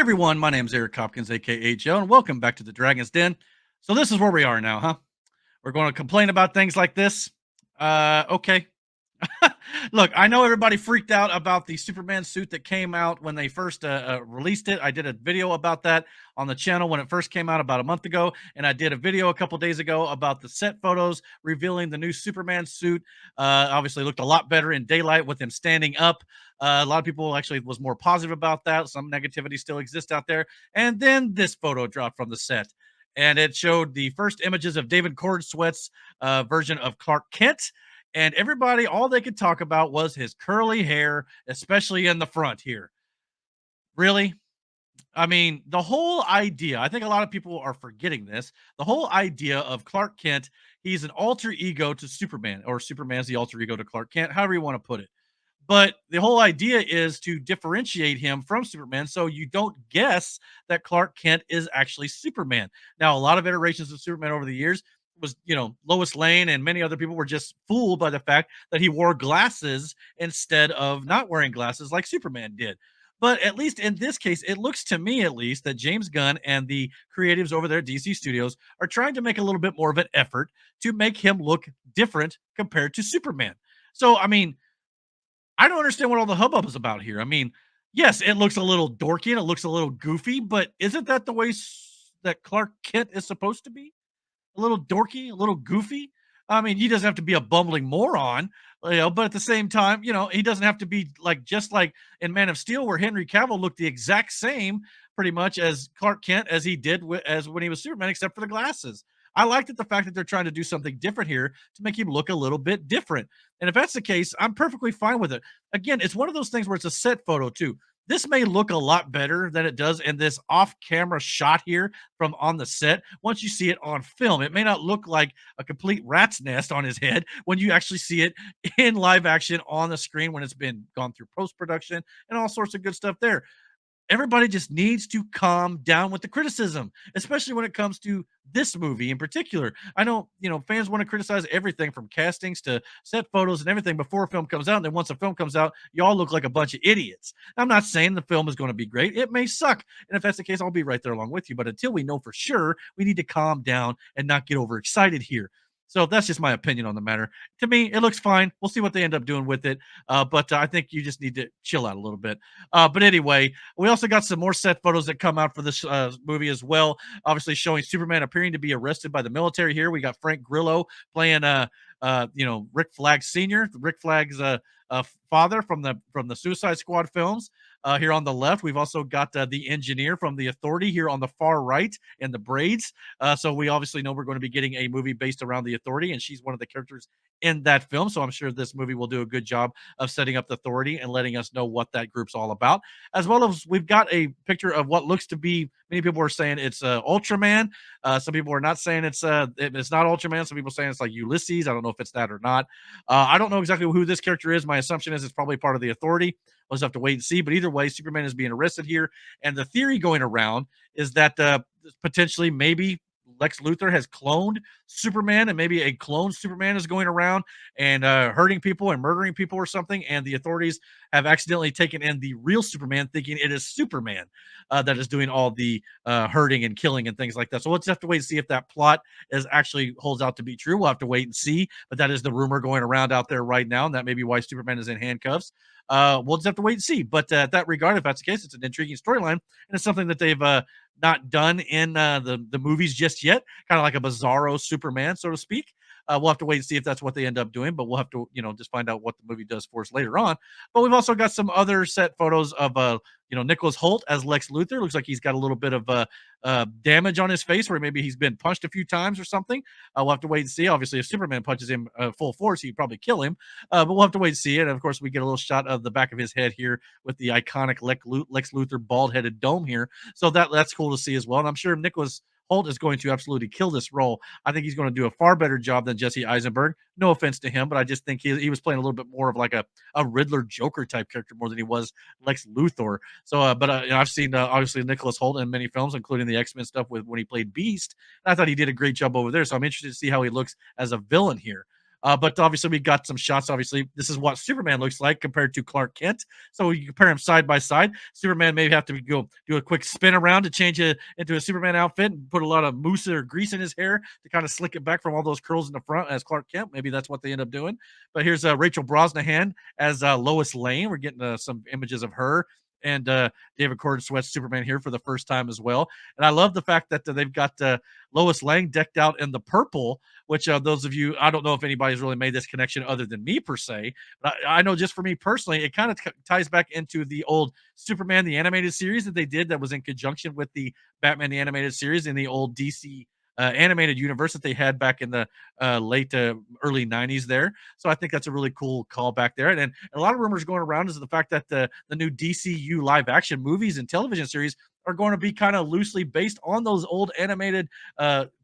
everyone, my name's Eric Hopkins, aka Joe, and welcome back to the Dragon's Den. So this is where we are now, huh? We're going to complain about things like this. Okay. Look, I know everybody freaked out about the Superman suit that came out when they first released it. I did a video about that on the channel when it first came out about a month ago, and I did a video a couple days ago about the set photos revealing the new Superman suit. Obviously, looked a lot better in daylight with him standing up. A lot of people actually was more positive about that. Some negativity still exists out there. And then this photo dropped from the set, and it showed the first images of David Corenswet's version of Clark Kent, and everybody, all they could talk about was his curly hair, especially in the front here. Really? I mean, the whole idea, I think a lot of people are forgetting this. The whole idea of Clark Kent, he's an alter ego to Superman, or Superman's the alter ego to Clark Kent, however you want to put it. But the whole idea is to differentiate him from Superman so you don't guess that Clark Kent is actually Superman. Now, a lot of iterations of Superman over the years was, Lois Lane and many other people were just fooled by the fact that he wore glasses instead of not wearing glasses like Superman did. But at least in this case, it looks to me at least that James Gunn and the creatives over there at DC Studios are trying to make a little bit more of an effort to make him look different compared to Superman. So, I mean, I don't understand what all the hubbub is about here. I mean, yes, it looks a little dorky and it looks a little goofy, but isn't that the way that Clark Kent is supposed to be? A little dorky, a little goofy. I mean, he doesn't have to be a bumbling moron, but at the same time, he doesn't have to be like just like in Man of Steel, where Henry Cavill looked the exact same pretty much as Clark Kent as he did as when he was Superman, except for the glasses. I liked it the fact that they're trying to do something different here to make him look a little bit different. And if that's the case, I'm perfectly fine with it. Again, it's one of those things where it's a set photo too. This may look a lot better than it does in this off-camera shot here from on the set. Once you see it on film, it may not look like a complete rat's nest on his head when you actually see it in live action on the screen when it's been gone through post-production and all sorts of good stuff there. Everybody just needs to calm down with the criticism, especially when it comes to this movie in particular. I know, fans want to criticize everything from castings to set photos and everything before a film comes out. And then once a film comes out, you all look like a bunch of idiots. I'm not saying the film is going to be great. It may suck. And if that's the case, I'll be right there along with you. But until we know for sure, we need to calm down and not get overexcited here. So that's just my opinion on the matter. To me, it looks fine. We'll see what they end up doing with it. But I think you just need to chill out a little bit. But anyway, we also got some more set photos that come out for this movie as well. Obviously, showing Superman appearing to be arrested by the military here. We got Frank Grillo playing, Rick Flag Sr., Rick Flag's father from the Suicide Squad films. Here on the left, we've also got the engineer from the Authority here on the far right in the braids. So we obviously know we're going to be getting a movie based around the Authority, and she's one of the characters in that film. So I'm sure this movie will do a good job of setting up the Authority and letting us know what that group's all about. As well as we've got a picture of what looks to be, many people are saying it's Ultraman. Some people are not saying it's not Ultraman. Some people are saying it's like Ulysses. I don't know if it's that or not. I don't know exactly who this character is. My assumption is it's probably part of the Authority. We'll just have to wait and see. But either way, Superman is being arrested here. And the theory going around is that potentially maybe Lex Luthor has cloned Superman, and maybe a cloned Superman is going around and hurting people and murdering people or something. And the authorities have accidentally taken in the real Superman, thinking it is Superman that is doing all the hurting and killing and things like that. So we'll just have to wait and see if that plot is actually holds out to be true. We'll have to wait and see. But that is the rumor going around out there right now, and that may be why Superman is in handcuffs. We'll just have to wait and see. But at that regard, if that's the case, it's an intriguing storyline, and it's something that they've not done in the movies just yet, kind of like a bizarro Superman, so to speak. We'll have to wait and see if that's what they end up doing, but we'll have to, just find out what the movie does for us later on. But we've also got some other set photos of, Nicholas Holt as Lex Luthor. Looks like he's got a little bit of damage on his face, where maybe he's been punched a few times or something. We'll have to wait and see. Obviously, if Superman punches him full force, he'd probably kill him. But we'll have to wait and see it. And of course, we get a little shot of the back of his head here with the iconic Lex Luthor bald-headed dome here. So that's cool to see as well. And I'm sure Nicholas Holt is going to absolutely kill this role. I think he's going to do a far better job than Jesse Eisenberg. No offense to him, but I just think he was playing a little bit more of like a Riddler Joker type character more than he was Lex Luthor. So, I've seen obviously Nicholas Holt in many films, including the X-Men stuff when he played Beast. And I thought he did a great job over there. So I'm interested to see how he looks as a villain here. But obviously, we got some shots. Obviously, this is what Superman looks like compared to Clark Kent. So you compare him side by side. Superman maybe have to go do a quick spin around to change it into a Superman outfit and put a lot of mousse or grease in his hair to kind of slick it back from all those curls in the front as Clark Kent. Maybe that's what they end up doing. But here's Rachel Brosnahan as Lois Lane. We're getting some images of her and David Corenswet Superman here for the first time as well. And I love the fact that they've got Lois Lane decked out in the purple, which those of you, I don't know if anybody's really made this connection other than me per se, but I know just for me personally, it kind of ties back into the old Superman, the animated series that they did that was in conjunction with the Batman, the animated series in the old DC animated universe that they had back in the late early 90s there. So I think that's a really cool callback there. And a lot of rumors going around is the fact that the new DCU live action movies and television series are going to be kind of loosely based on those old animated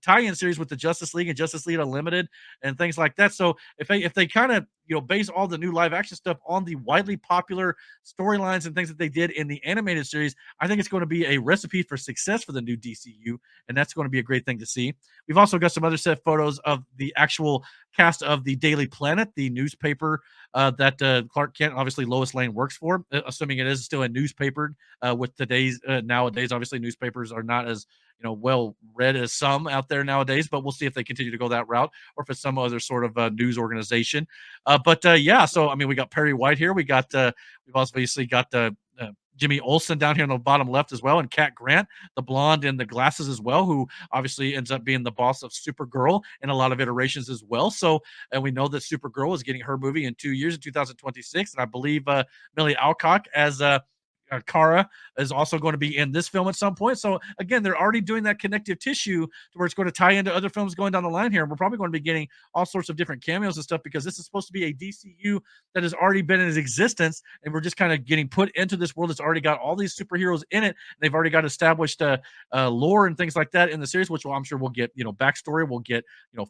tie-in series with the Justice League and Justice League Unlimited and things like that. So if they kind of base all the new live action stuff on the widely popular storylines and things that they did in the animated series, I think it's going to be a recipe for success for the new DCU, and that's going to be a great thing to see. We've also got some other set photos of the actual cast of the Daily Planet, the newspaper that Clark Kent, obviously Lois Lane works for, assuming it is still a newspaper with today's nowadays. Obviously, newspapers are not as well read as some out there nowadays, but we'll see if they continue to go that route or if it's some other sort of news organization. But yeah, so I mean, we got Perry White here. We've obviously got Jimmy Olsen down here on the bottom left as well, and Cat Grant, the blonde in the glasses as well, who obviously ends up being the boss of Supergirl in a lot of iterations as well. So, and we know that Supergirl is getting her movie in 2 years in 2026, and I believe Millie Alcock as Kara is also going to be in this film at some point. So again, they're already doing that connective tissue to where it's going to tie into other films going down the line here. And we're probably going to be getting all sorts of different cameos and stuff because this is supposed to be a DCU that has already been in its existence, and we're just kind of getting put into this world that's already got all these superheroes in it. They've already got established lore and things like that in the series, which I'm sure we'll get backstory, we'll get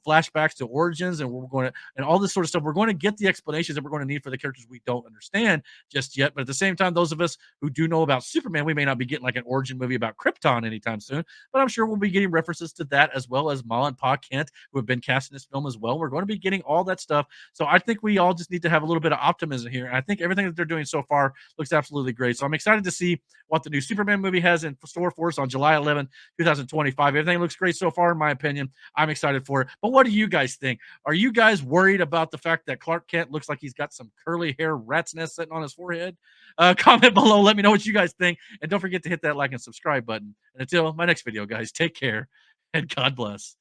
flashbacks to origins, and we're going to and all this sort of stuff. We're going to get the explanations that we're going to need for the characters we don't understand just yet. But at the same time, those of us who do know about Superman, we may not be getting like an origin movie about Krypton anytime soon, but I'm sure we'll be getting references to that as well as Ma and Pa Kent, who have been cast in this film as well. We're going to be getting all that stuff. So I think we all just need to have a little bit of optimism here. And I think everything that they're doing so far looks absolutely great. So I'm excited to see what the new Superman movie has in store for us on July 11th, 2025. Everything looks great so far, in my opinion. I'm excited for it. But what do you guys think? Are you guys worried about the fact that Clark Kent looks like he's got some curly hair rat's nest sitting on his forehead? Comment below. Let me know what you guys think. And don't forget to hit that like and subscribe button. And until my next video, guys, take care and God bless.